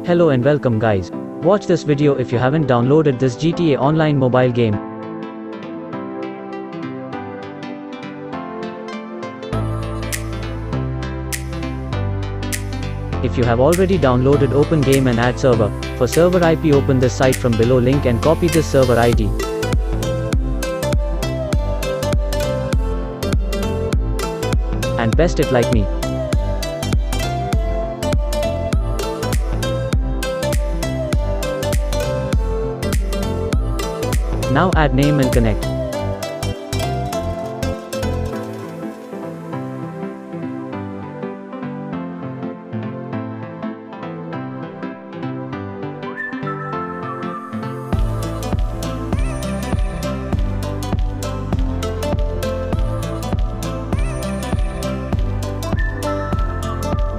Hello and welcome guys. Watch this video if you haven't downloaded this GTA Online mobile game. If you have already downloaded, open game and add server. For server IP, open this site from below link and copy this server ID. And paste it like me. Now add name and connect.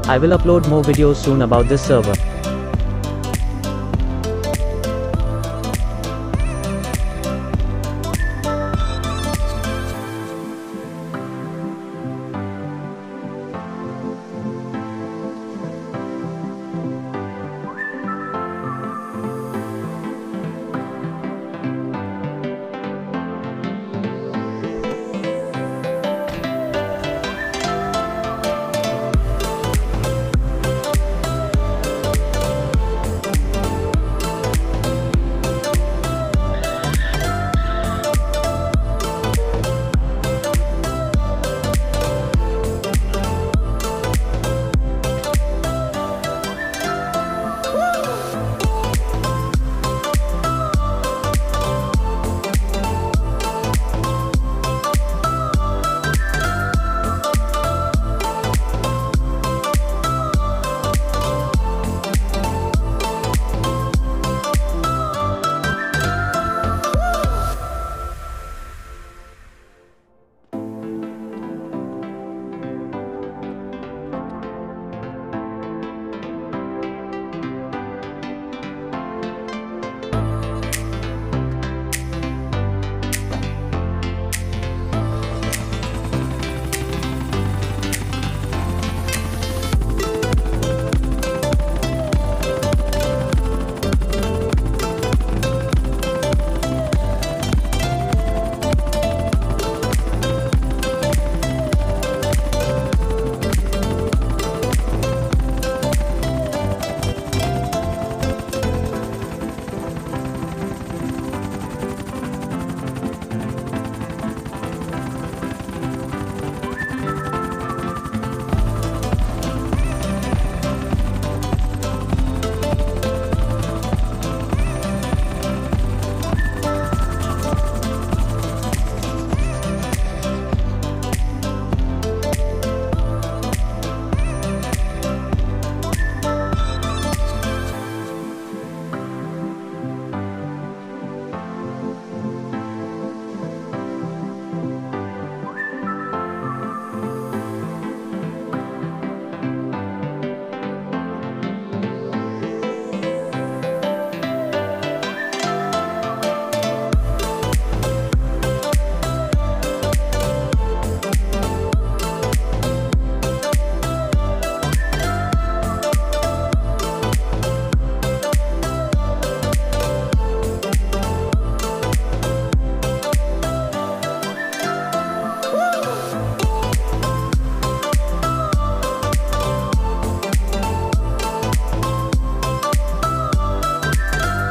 I will upload more videos soon about this server.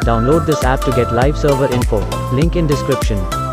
Download this app to get live server info. Link in description.